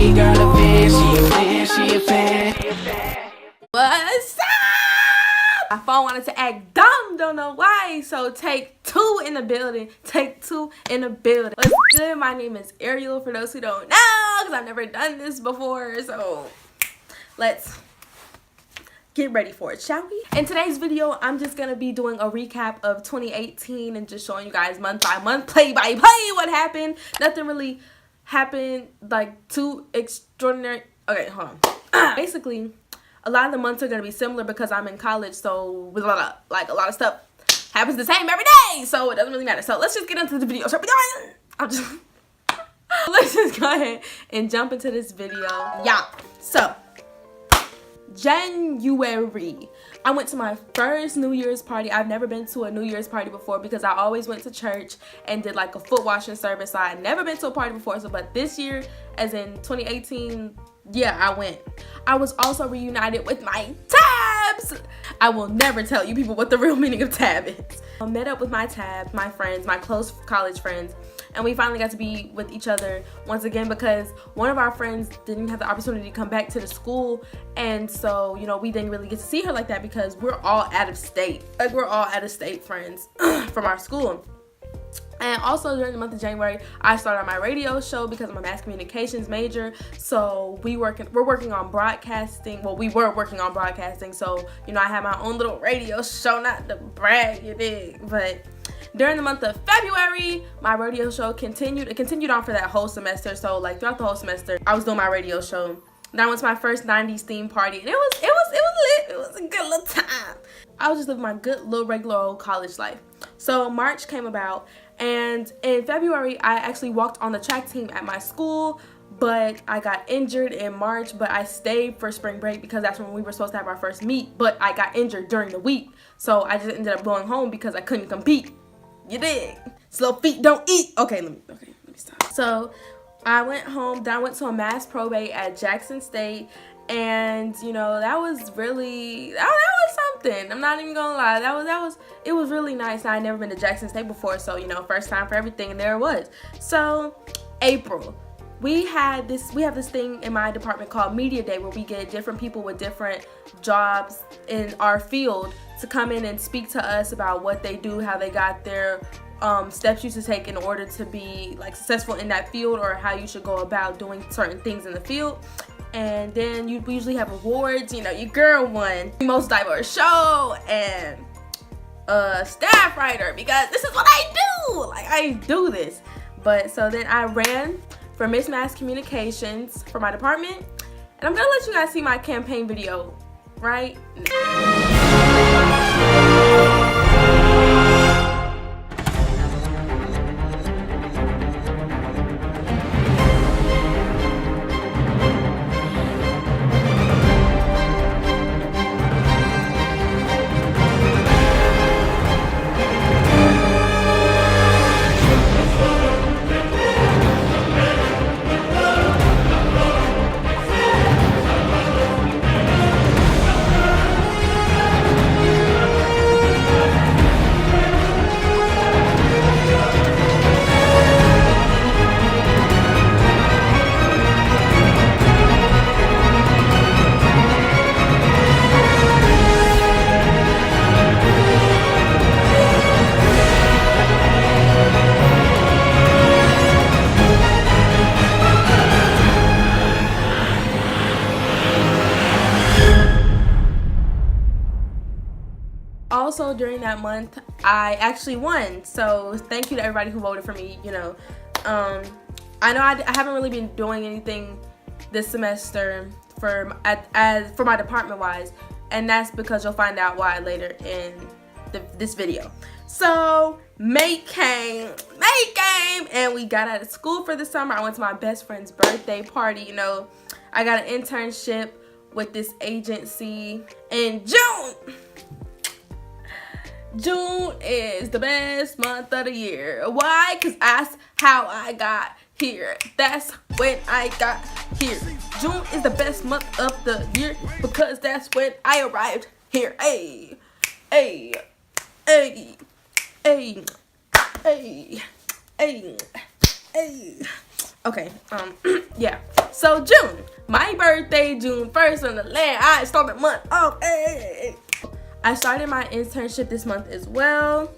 Your girl a fan, she a fan, she a fan. What's up? My phone wanted to act dumb, don't know why. So take two in the building. Take two in the building. What's good? My name is Ariel, for those who don't know, because I've never done this before. So let's get ready for it, shall we? In today's video, I'm just gonna be doing a recap of 2018 and just showing you guys month by month, play by play, what happened. Nothing really happened like too extraordinary. Okay, hold on. Basically, a lot of the months are going to be similar because I'm in college, so a lot of stuff happens the same every day, so it doesn't really matter. So let's just get into the video. Let's just go ahead and jump into this video. Yeah. So January, I went to my first New Year's party. I've never been to a New Year's party before because I always went to church and did like a foot washing service. So I had never been to a party before. So, but this year, as in 2018, yeah, I went. I was also reunited with my tabs. I will never tell you people what the real meaning of tab is. I met up with my tabs, my friends, my close college friends, and we finally got to be with each other once again because one of our friends didn't have the opportunity to come back to the school, and so, you know, we didn't really get to see her like that because we're all out of state. Like, we're all out of state friends from our school. And also during the month of January, I started my radio show because I'm a mass communications major. So we're working on broadcasting. Well, we were working on broadcasting. So, you know, I had my own little radio show, not to brag, you dig. But during the month of February, my radio show continued. It continued on for that whole semester. So like throughout the whole semester, I was doing my radio show. Then I went to my first 90s theme party, and it was lit. It was a good little time. I was just living my good little regular old college life. So March came about, and in February, I actually walked on the track team at my school, but I got injured in March, but I stayed for spring break because that's when we were supposed to have our first meet, but I got injured during the week. So I just ended up going home because I couldn't compete. You dig? Slow feet don't eat. Okay, let me stop. So I went home, then I went to a mass probate at Jackson State, and you know, that was something. I'm not even gonna lie, it was really nice. I had never been to Jackson State before, so you know, first time for everything, and there it was. So April, we have this thing in my department called Media Day, where we get different people with different jobs in our field to come in and speak to us about what they do, how they got there, steps you should take in order to be like successful in that field, or how you should go about doing certain things in the field. And then we usually have awards. You know, your girl won most diverse show and staff writer because this is what I do. Like, I do this. But so then I ran for Miss Mass Communications for my department, and I'm gonna let you guys see my campaign video right now. Also during that month, I actually won, so thank you to everybody who voted for me. You know, I know I haven't really been doing anything this semester for my department wise, and that's because you'll find out why later in this video. So May came, and we got out of school for the summer. I went to my best friend's birthday party. You know, I got an internship with this agency in June. June is the best month of the year. Why? Because that's how I got here. That's when I got here. June is the best month of the year because that's when I arrived here. Hey, hey, hey, hey, hey, hey, hey. Okay, yeah. So June, my birthday, June 1st on the land. I started the month. Oh, hey. I started my internship this month as well.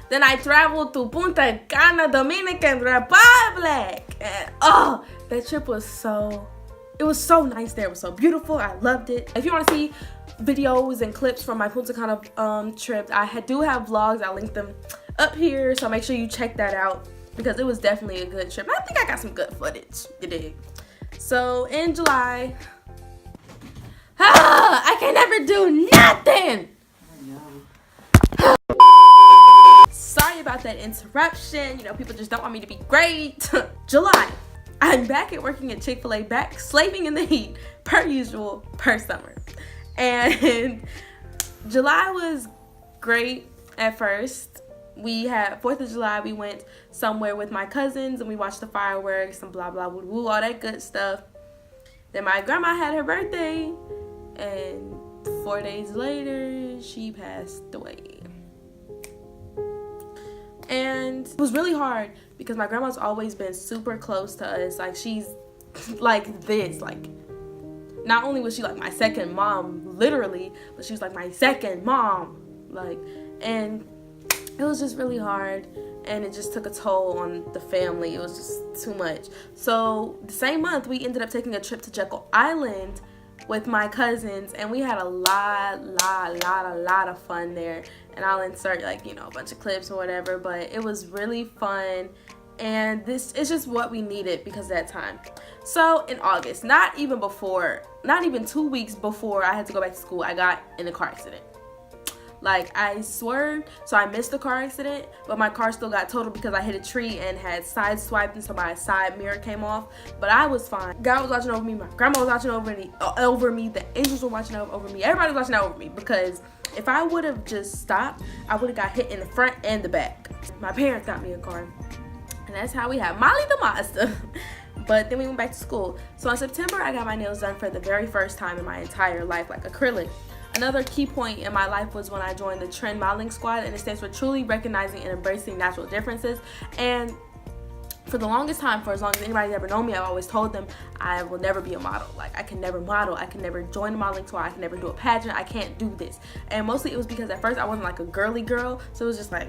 Then I traveled to Punta Cana, Dominican Republic. And oh, that trip was so nice there. It was so beautiful. I loved it. If you want to see videos and clips from my Punta Cana trip, I do have vlogs. I'll link them up here. So make sure you check that out because it was definitely a good trip. I think I got some good footage. You dig? So in July, I can never do nothing. Sorry about that interruption. You know, people just don't want me to be great. July, I'm back at working at Chick-fil-A, back slaving in the heat, per usual, per summer. And July was great at first. We had 4th of July, we went somewhere with my cousins and we watched the fireworks and blah, blah, woo, woo, all that good stuff. Then my grandma had her birthday and 4 days later, she passed away. And it was really hard because my grandma's always been super close to us. Like, she's like this. Like, not only was she like my second mom, literally, but she was like my second mom. Like, and it was just really hard. And it just took a toll on the family. It was just too much. So the same month, we ended up taking a trip to Jekyll Island with my cousins, and we had a lot of fun there. And I'll insert, like, you know, a bunch of clips or whatever, but it was really fun. And this is just what we needed because of that time. So in August, not even 2 weeks before I had to go back to school, I got in a car accident. Like, I swerved, so I missed the car accident, but my car still got totaled because I hit a tree and had sideswiped, and so my side mirror came off. But I was fine. God was watching over me. My grandma was watching over me. The angels were watching over me. Everybody was watching over me because if I would have just stopped, I would have got hit in the front and the back. My parents got me a car, and that's how we had Molly the Mazda. But then we went back to school. So in September, I got my nails done for the very first time in my entire life, like acrylic. Another key point in my life was when I joined the Trend Modeling Squad, and it stands for truly recognizing and embracing natural differences. And for the longest time, for as long as anybody's ever known me, I've always told them I will never be a model. Like, I can never model. I can never join a modeling tour. I can never do a pageant. I can't do this. And mostly it was because at first I wasn't like a girly girl. So it was just like,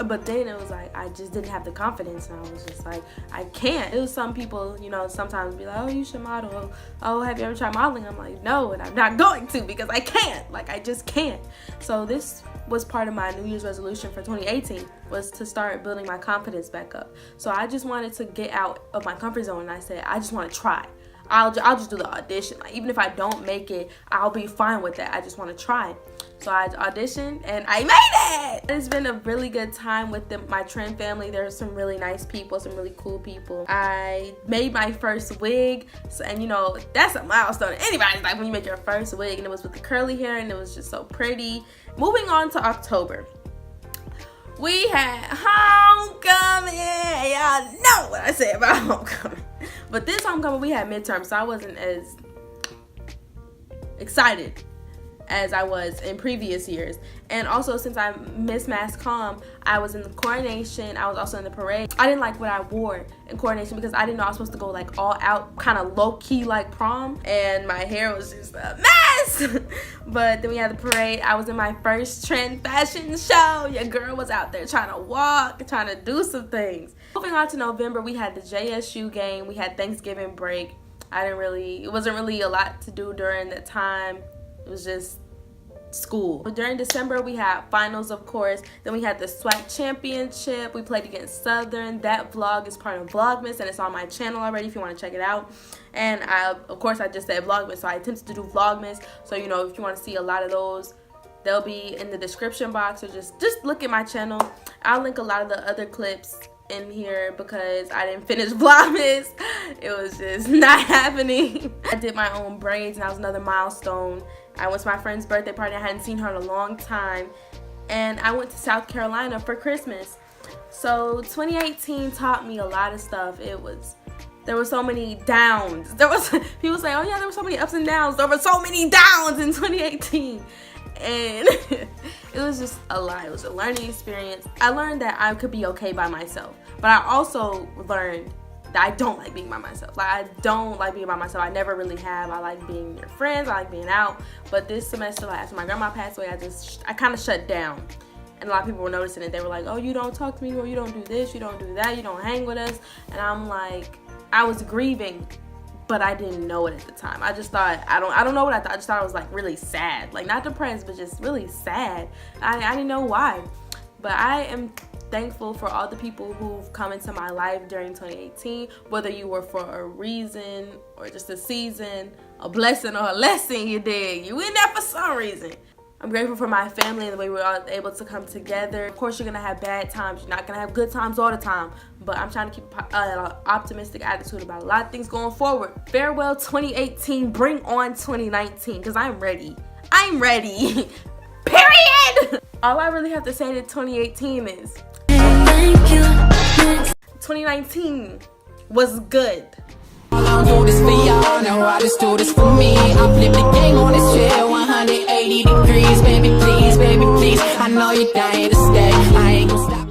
but then it was like, I just didn't have the confidence. And I was just like, I can't. It was some people, you know, sometimes be like, oh, you should model. Oh, have you ever tried modeling? I'm like, no, and I'm not going to because I can't. Like, I just can't. So this was part of my New Year's resolution for 2018 was to start building my confidence back up. So I just wanted to get out of my comfort zone, and I said, I just want to try. I'll just do the audition. Like, even if I don't make it, I'll be fine with that. I just want to try. So I auditioned and I made it. It's been a really good time with my Trend family. There's some really nice people, some really cool people. I made my first wig, and you know, that's a milestone in anybody's life when you make your first wig, and it was with the curly hair, and it was just so pretty. Moving on to October. We had homecoming. Y'all know what I say about homecoming. But this homecoming, we had midterm, so I wasn't as excited as I was in previous years. And also, since I missed Mass COMM, I was in the coronation. I was also in the parade. I didn't like what I wore in coronation because I didn't know I was supposed to go like all out, kind of low-key like prom. And my hair was just a mess. But then we had the parade. I was in my first Trend fashion show. Your girl was out there trying to walk, trying to do some things. Moving on to November, we had the JSU game. We had Thanksgiving break. It wasn't really a lot to do during that time. It was just school. During December, we had finals, of course. Then we had the SWAC championship. We played against Southern. That vlog is part of Vlogmas, and it's on my channel already if you want to check it out. And of course, I just said Vlogmas, so I attempted to do Vlogmas. So, you know, if you want to see a lot of those, they'll be in the description box, or just look at my channel. I'll link a lot of the other clips in here because I didn't finish Vlogmas. It was just not happening. I did my own braids, and that was another milestone. I went to my friend's birthday party. I hadn't seen her in a long time. And I went to South Carolina for Christmas. So 2018 taught me a lot of stuff. There were so many downs. People say, oh yeah, there were so many ups and downs. There were so many downs in 2018. And it was just a lot. It was a learning experience. I learned that I could be okay by myself. But I also learned I don't like being by myself. Like, I don't like being by myself. I never really have. I like being near friends. I like being out. But this semester, like, after my grandma passed away, I kind of shut down. And a lot of people were noticing it. They were like, oh, you don't talk to me, or you don't do this, you don't do that, you don't hang with us. And I'm like, I was grieving, but I didn't know it at the time. I just thought, I don't know what I thought. I just thought I was like really sad. Like, not depressed, but just really sad. I didn't know why. But I am thankful for all the people who've come into my life during 2018, whether you were for a reason or just a season, a blessing or a lesson. You did. You in there for some reason. I'm grateful for my family and the way we were all able to come together. Of course, you're gonna have bad times. You're not gonna have good times all the time. But I'm trying to keep an optimistic attitude about a lot of things going forward. Farewell 2018. Bring on 2019, because I'm ready. I'm ready. Period. All I really have to say to 2018 is 2019 was good. I don't do this for y'all, no, I just do this for me. I flip the game on this chair 180 degrees. Baby, please, I know you're dying to stay. I ain't gonna stop.